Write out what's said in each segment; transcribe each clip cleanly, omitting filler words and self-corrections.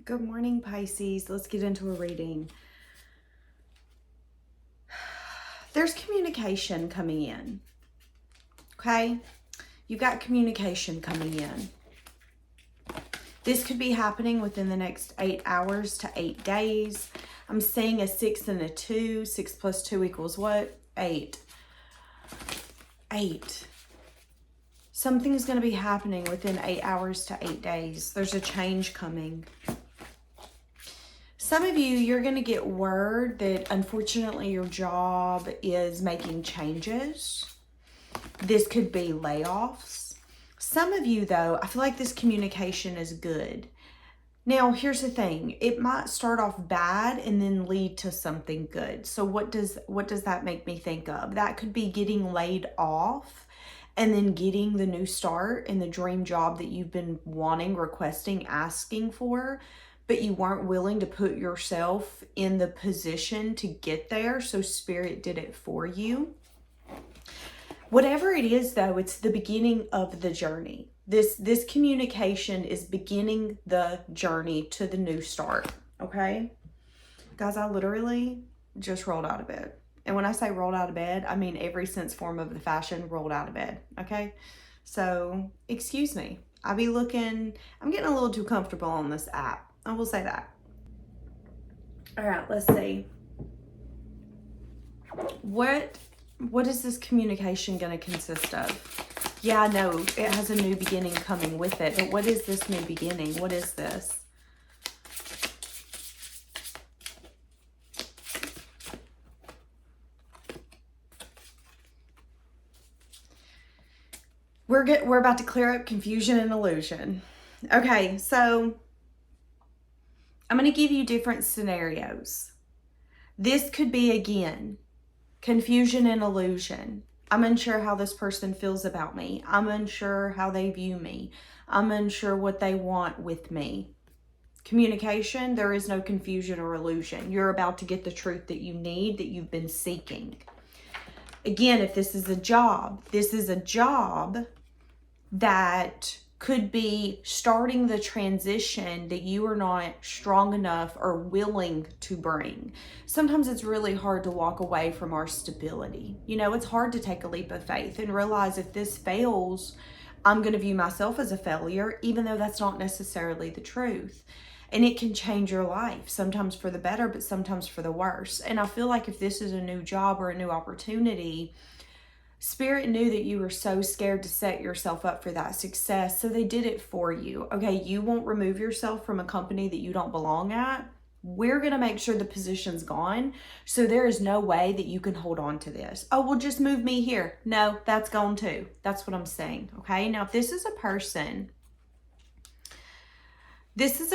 Good morning, Pisces. Let's get into a reading. There's communication coming in. Okay? You've got communication coming in. This could be happening within the next 8 hours to 8 days. I'm seeing a 6 and a 2. 6 plus 2 equals what? 8. 8. Something's going to be happening within 8 hours to 8 days. There's a change coming. Some of you, you're going to get word that unfortunately your job is making changes. This could be layoffs. Some of you, though, I feel like this communication is good. Now, here's the thing. It might start off bad and then lead to something good. So what does that make me think of? That could be getting laid off and then getting the new start in the dream job that you've been wanting, requesting, asking for, but you weren't willing to put yourself in the position to get there. So Spirit did it for you. Whatever it is, though, it's the beginning of the journey. This communication is beginning the journey to the new start, okay? Guys, I literally just rolled out of bed. And when I say rolled out of bed, I mean every sense form of the fashion rolled out of bed, okay? So, excuse me. I'm getting a little too comfortable on this app. I will say that. All right, let's see. What is this communication going to consist of? Yeah, I know it has a new beginning coming with it, but what is this new beginning? What is this? We're about to clear up confusion and illusion. Okay, so I'm going to give you different scenarios. This could be, again, confusion and illusion. I'm unsure how this person feels about me. I'm unsure how they view me. I'm unsure what they want with me. Communication, there is no confusion or illusion. You're about to get the truth that you need, that you've been seeking. Again, if this is a job that could be starting the transition that you are not strong enough or willing to bring. Sometimes it's really hard to walk away from our stability. You know, it's hard to take a leap of faith and realize if this fails, I'm going to view myself as a failure, even though that's not necessarily the truth. And it can change your life, sometimes for the better, but sometimes for the worse. And I feel like if this is a new job or a new opportunity, Spirit knew that you were so scared to set yourself up for that success, so they did it for you. Okay, you won't remove yourself from a company that you don't belong at. We're going to make sure the position's gone, so there is no way that you can hold on to this. Oh, well, just move me here. No, that's gone too. That's what I'm saying, okay? Now, if this is a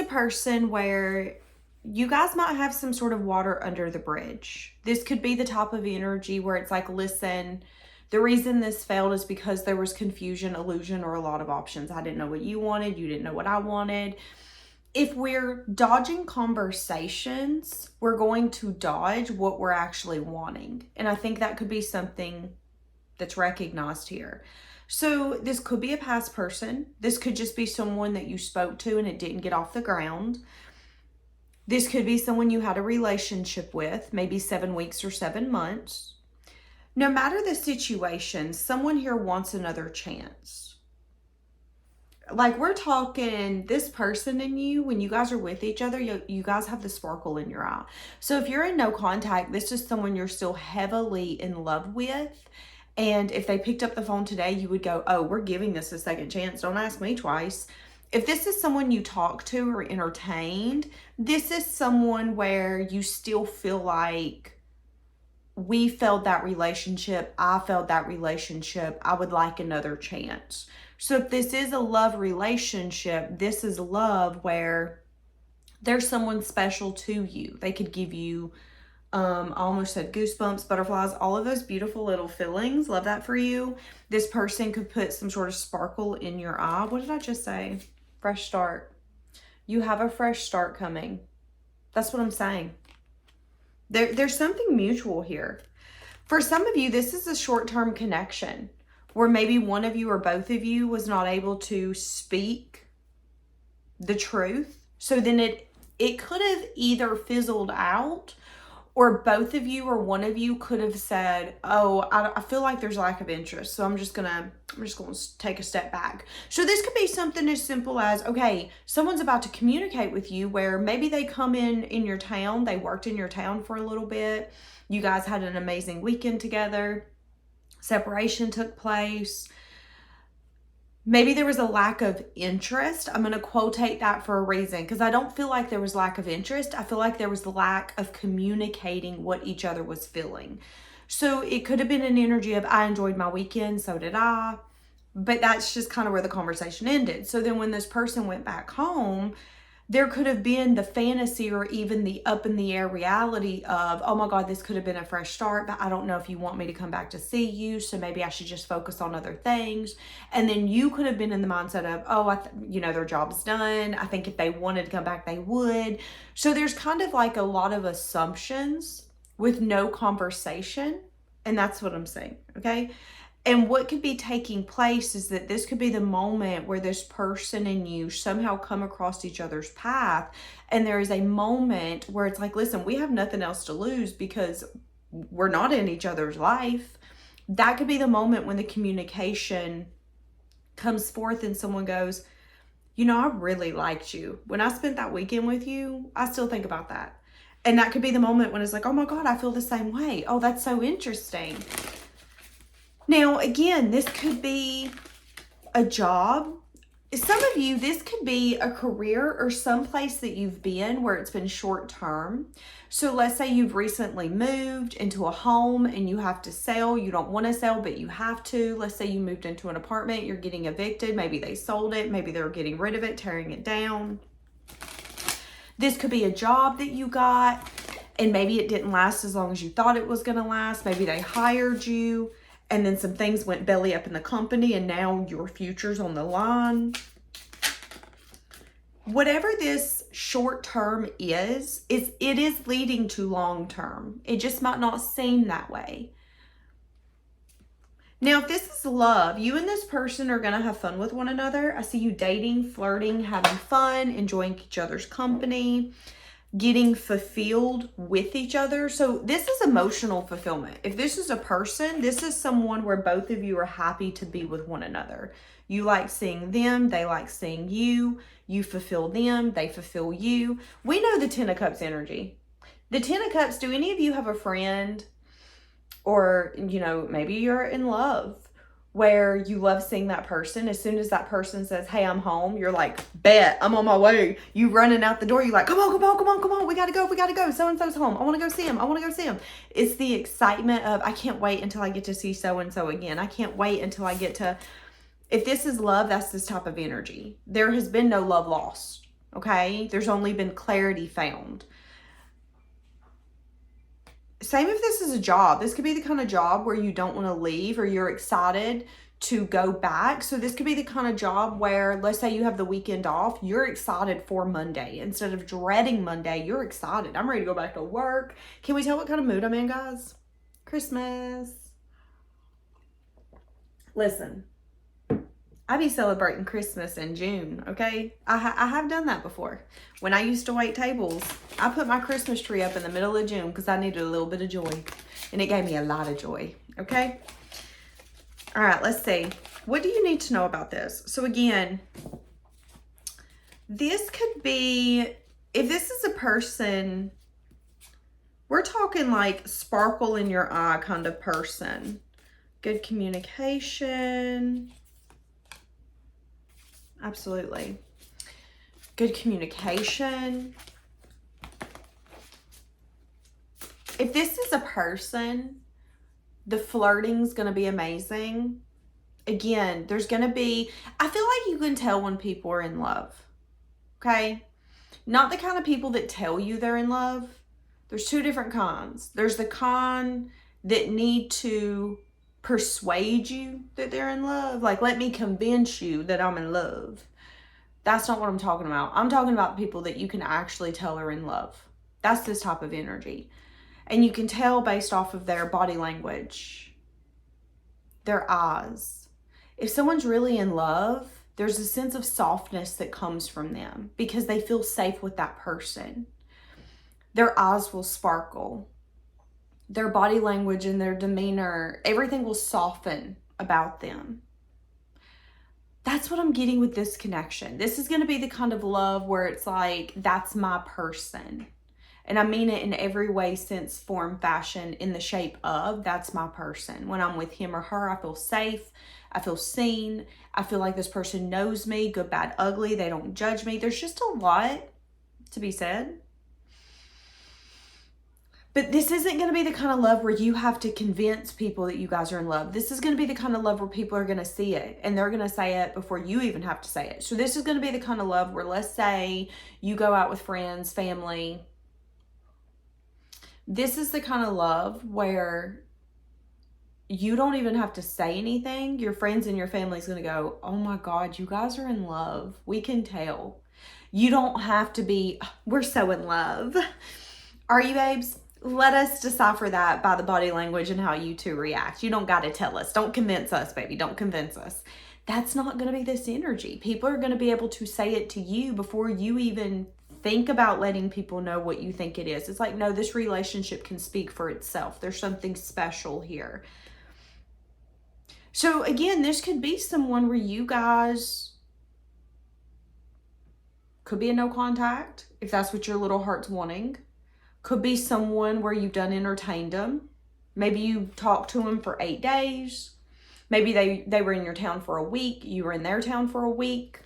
person where you guys might have some sort of water under the bridge. This could be the type of energy where it's like, listen, the reason this failed is because there was confusion, illusion, or a lot of options. I didn't know what you wanted. You didn't know what I wanted. If we're dodging conversations, we're going to dodge what we're actually wanting. And I think that could be something that's recognized here. So this could be a past person. This could just be someone that you spoke to and it didn't get off the ground. This could be someone you had a relationship with, maybe 7 weeks or 7 months. No matter the situation, someone here wants another chance. Like, we're talking this person and you, when you guys are with each other, you guys have the sparkle in your eye. So if you're in no contact, this is someone you're still heavily in love with. And if they picked up the phone today, you would go, oh, we're giving this a second chance. Don't ask me twice. If this is someone you talk to or entertained, this is someone where you still feel like we felt that relationship, I felt that relationship, I would like another chance. So if this is a love relationship, this is love where there's someone special to you. They could give you, I almost said goosebumps, butterflies, all of those beautiful little feelings. Love that for you. This person could put some sort of sparkle in your eye. What did I just say? Fresh start. You have a fresh start coming. That's what I'm saying. There's something mutual here. For some of you, this is a short-term connection where maybe one of you or both of you was not able to speak the truth. So then it it could have either fizzled out, or both of you or one of you could have said, oh, I feel like there's lack of interest, so I'm just gonna take a step back. So this could be something as simple as, okay, someone's about to communicate with you where maybe they come in your town, they worked in your town for a little bit, you guys had an amazing weekend together, separation took place. Maybe there was a lack of interest. I'm going to quotate that for a reason, because I don't feel like there was lack of interest. I feel like there was the lack of communicating what each other was feeling. So it could have been an energy of, I enjoyed my weekend, so did I. But that's just kind of where the conversation ended. So then when this person went back home, there could have been the fantasy or even the up in the air reality of, oh my God, this could have been a fresh start, but I don't know if you want me to come back to see you. So maybe I should just focus on other things. And then you could have been in the mindset of, oh, their job's done. I think if they wanted to come back, they would. So there's kind of like a lot of assumptions with no conversation. And that's what I'm saying. Okay. And what could be taking place is that this could be the moment where this person and you somehow come across each other's path. And there is a moment where it's like, listen, we have nothing else to lose because we're not in each other's life. That could be the moment when the communication comes forth and someone goes, I really liked you. When I spent that weekend with you, I still think about that. And that could be the moment when it's like, oh my God, I feel the same way. Oh, that's so interesting. Now, again, this could be a job. Some of you, this could be a career or someplace that you've been where it's been short term. So let's say you've recently moved into a home and you have to sell. You don't want to sell, but you have to. Let's say you moved into an apartment, you're getting evicted. Maybe they sold it. Maybe they're getting rid of it, tearing it down. This could be a job that you got and maybe it didn't last as long as you thought it was going to last. Maybe they hired you. And then some things went belly up in the company and now your future's on the line. Whatever this short term is, it is leading to long term. It just might not seem that way. Now, if this is love, you and this person are going to have fun with one another. I see you dating, flirting, having fun, enjoying each other's company, getting fulfilled with each other. So this is emotional fulfillment. If this is a person, this is someone where both of you are happy to be with one another. You like seeing them, they like seeing you. You fulfill them, they fulfill you. We know the Ten of Cups energy. The Ten of Cups, do any of you have a friend or, maybe you're in love where you love seeing that person? As soon as that person says, hey, I'm home, you're like, bet, I'm on my way. You running out the door, you're like, come on, we gotta go, so-and-so's home, I want to go see him, It's the excitement of, I can't wait until I get to see so-and-so again. I can't wait until I get to, if this is love, that's this type of energy. There has been no love lost, okay? There's only been clarity found. Same if this is a job. This could be the kind of job where you don't want to leave or you're excited to go back. So this could be the kind of job where, let's say you have the weekend off, you're excited for Monday. Instead of dreading Monday, you're excited. I'm ready to go back to work. Can we tell what kind of mood I'm in, guys? Christmas. Listen, I be celebrating Christmas in June, okay? I have done that before. When I used to wait tables, I put my Christmas tree up in the middle of June because I needed a little bit of joy. And it gave me a lot of joy, okay? All right, let's see. What do you need to know about this? So again, this could be, if this is a person, we're talking like sparkle in your eye kind of person. Good communication. Absolutely. Good communication. If this is a person, the flirting's going to be amazing. Again, there's going to be, I feel like you can tell when people are in love. Okay? Not the kind of people that tell you they're in love. There's two different kinds. There's the kind that need to persuade you that they're in love. Like, let me convince you that I'm in love. That's not what I'm talking about. I'm talking about people that you can actually tell are in love. That's this type of energy. And you can tell based off of their body language, their eyes. If someone's really in love, There's a sense of softness that comes from them because they feel safe with that person. Their eyes will sparkle. Their body language and their demeanor, everything will soften about them. That's what I'm getting with this connection. This is going to be the kind of love where it's like, that's my person. And I mean it in every way, sense, form, fashion, in the shape of, that's my person. When I'm with him or her, I feel safe. I feel seen. I feel like this person knows me, good, bad, ugly. They don't judge me. There's just a lot to be said. But this isn't going to be the kind of love where you have to convince people that you guys are in love. This is going to be the kind of love where people are going to see it and they're going to say it before you even have to say it. So this is going to be the kind of love where, let's say you go out with friends, family. This is the kind of love where you don't even have to say anything. Your friends and your family is going to go, oh my God, you guys are in love. We can tell. You don't have to be, we're so in love. Are you, babes? Let us decipher that by the body language and how you two react. You don't got to tell us. Don't convince us, baby. Don't convince us. That's not going to be this energy. People are going to be able to say it to you before you even think about letting people know what you think it is. It's like, no, this relationship can speak for itself. There's something special here. So again, this could be someone where you guys could be a no contact, if that's what your little heart's wanting. Could be someone where you've done entertained them. Maybe you talked to them for 8 days. Maybe they were in your town for a week. You were in their town for a week.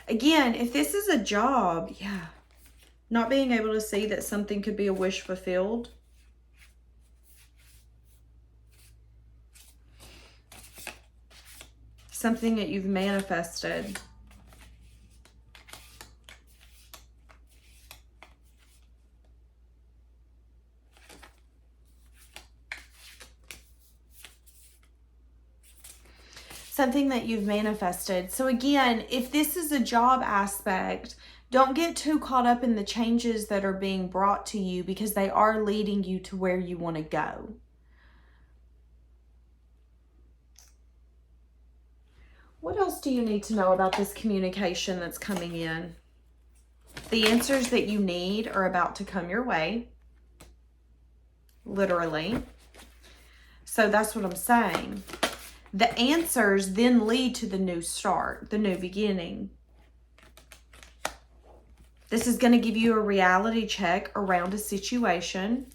Again, if this is a job, yeah, not being able to see that something could be a wish fulfilled. Something that you've manifested. Something that you've manifested. So again, if this is a job aspect, don't get too caught up in the changes that are being brought to you because they are leading you to where you want to go. What else do you need to know about this communication that's coming in? The answers that you need are about to come your way. Literally. So that's what I'm saying. The answers then lead to the new start, the new beginning. This is going to give you a reality check around a situation.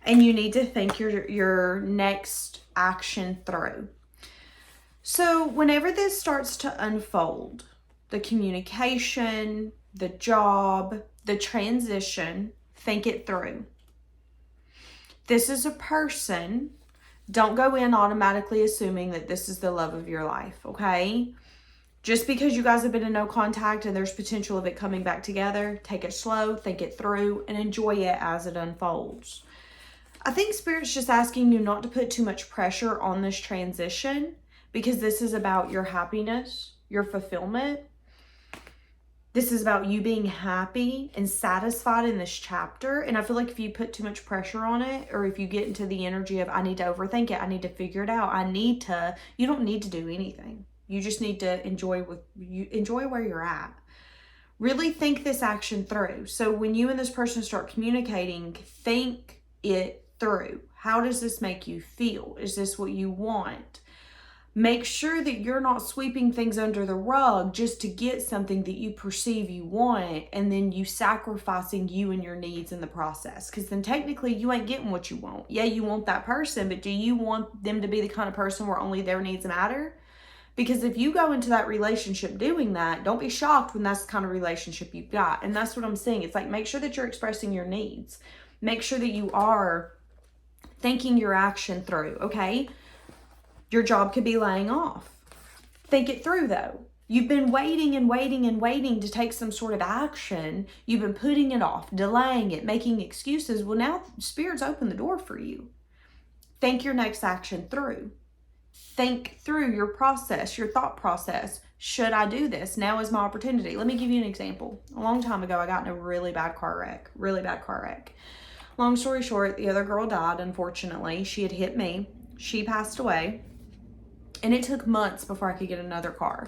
And you need to think your next action through. So whenever this starts to unfold, the communication, the job, the transition, think it through. This is a person. Don't go in automatically assuming that this is the love of your life, okay? Just because you guys have been in no contact and there's potential of it coming back together, take it slow, think it through, and enjoy it as it unfolds. I think Spirit's just asking you not to put too much pressure on this transition because this is about your happiness, your fulfillment. This is about you being happy and satisfied in this chapter. And I feel like if you put too much pressure on it, or if you get into the energy of, I need to overthink it, I need to figure it out, you don't need to do anything. You just need to enjoy where you're at. Really think this action through. So when you and this person start communicating, think it through. How does this make you feel? Is this what you want? Make sure that you're not sweeping things under the rug just to get something that you perceive you want, and then you sacrificing you and your needs in the process. Because then technically you ain't getting what you want. Yeah, you want that person, but do you want them to be the kind of person where only their needs matter? Because if you go into that relationship doing that, don't be shocked when that's the kind of relationship you've got. And that's what I'm saying. It's like, make sure that you're expressing your needs. Make sure that you are thinking your action through, okay? Your job could be laying off. Think it through though. You've been waiting and waiting and waiting to take some sort of action. You've been putting it off, delaying it, making excuses. Well, now Spirit's opened the door for you. Think your next action through. Think through your process, your thought process. Should I do this? Now is my opportunity. Let me give you an example. A long time ago, I got in a really bad car wreck. Long story short, the other girl died, unfortunately. She had hit me. She passed away. And it took months before I could get another car.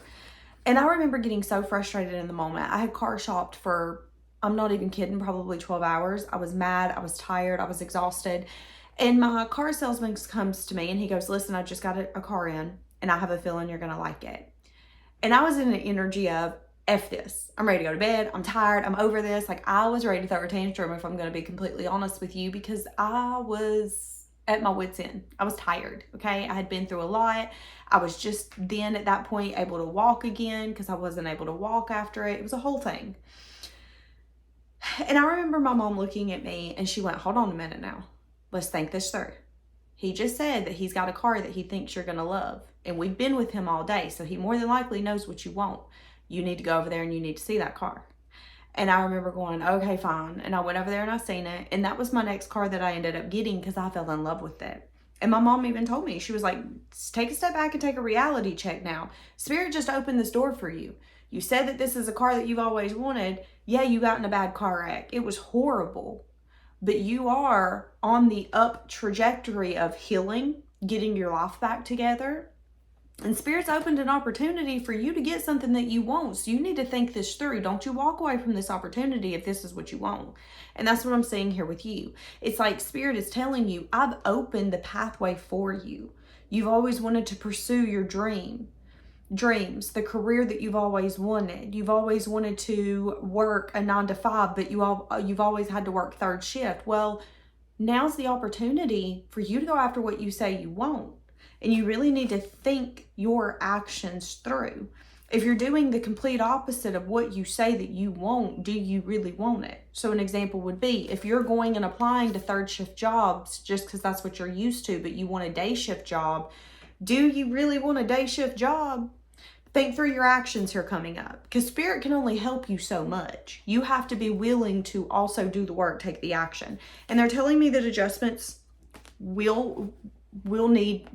And I remember getting so frustrated in the moment. I had car shopped for, I'm not even kidding, probably 12 hours. I was mad. I was tired. I was exhausted. And my car salesman comes to me and he goes, listen, I just got a car in and I have a feeling you're going to like it. And I was in an energy of, F this. I'm ready to go to bed. I'm tired. I'm over this. Like, I was ready to throw a tantrum, if I'm going to be completely honest with you, because I was at my wit's end. I was tired. Okay. I had been through a lot. I was just then at that point able to walk again because I wasn't able to walk after it. It was a whole thing. And I remember my mom looking at me and she went, hold on a minute now. Let's think this through. He just said that he's got a car that he thinks you're going to love. And we've been with him all day. So he more than likely knows what you want. You need to go over there and you need to see that car. And I remember going, okay, fine. And I went over there and I seen it. And that was my next car that I ended up getting because I fell in love with it. And my mom even told me, she was like, take a step back and take a reality check now. Spirit just opened this door for you. You said that this is a car that you've always wanted. Yeah, you got in a bad car wreck. It was horrible. But you are on the up trajectory of healing, getting your life back together. And Spirit's opened an opportunity for you to get something that you want. So you need to think this through. Don't you walk away from this opportunity if this is what you want. And that's what I'm saying here with you. It's like Spirit is telling you, I've opened the pathway for you. You've always wanted to pursue your dreams, the career that you've always wanted. You've always wanted to work a 9-to-5, but you've always had to work third shift. Well, now's the opportunity for you to go after what you say you want. And you really need to think your actions through. If you're doing the complete opposite of what you say that you want, do you really want it? So an example would be, if you're going and applying to third shift jobs just because that's what you're used to, but you want a day shift job, do you really want a day shift job? Think through your actions here coming up, because Spirit can only help you so much. You have to be willing to also do the work, take the action. And they're telling me that adjustments will need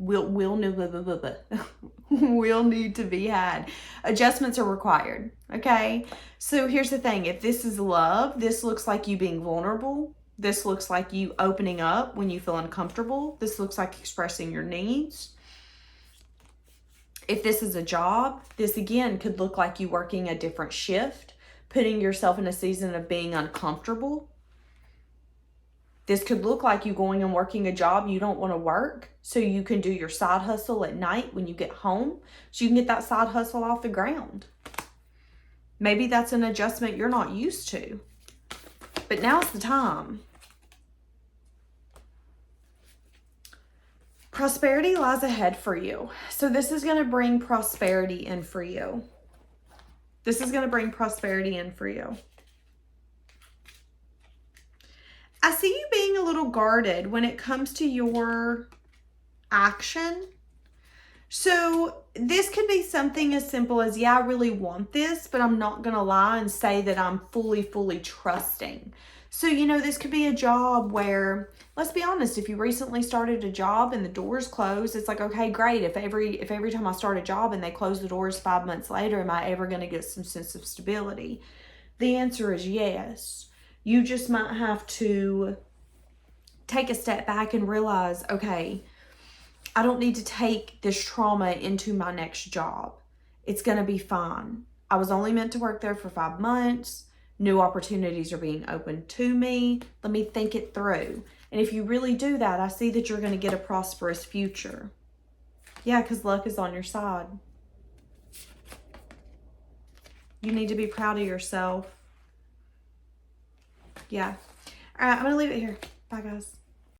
to be had. Adjustments are required. Okay. So here's the thing. If this is love, this looks like you being vulnerable. This looks like you opening up when you feel uncomfortable. This looks like expressing your needs. If this is a job, this again could look like you working a different shift, putting yourself in a season of being uncomfortable. This could look like you going and working a job you don't want to work so you can do your side hustle at night when you get home so you can get that side hustle off the ground. Maybe that's an adjustment you're not used to, but now's the time. Prosperity lies ahead for you. So this is going to bring prosperity in for you. This is going to bring prosperity in for you. I see you being a little guarded when it comes to your action. So this could be something as simple as, yeah, I really want this, but I'm not going to lie and say that I'm fully trusting. So, this could be a job where, let's be honest, if you recently started a job and the doors closed, it's like, okay, great. If every time I start a job and they close the doors 5 months later, am I ever going to get some sense of stability? The answer is yes. You just might have to take a step back and realize, okay, I don't need to take this trauma into my next job. It's going to be fine. I was only meant to work there for 5 months. New opportunities are being opened to me. Let me think it through. And if you really do that, I see that you're going to get a prosperous future. Yeah, because luck is on your side. You need to be proud of yourself. Yeah. All right, I'm going to leave it here. Bye, guys.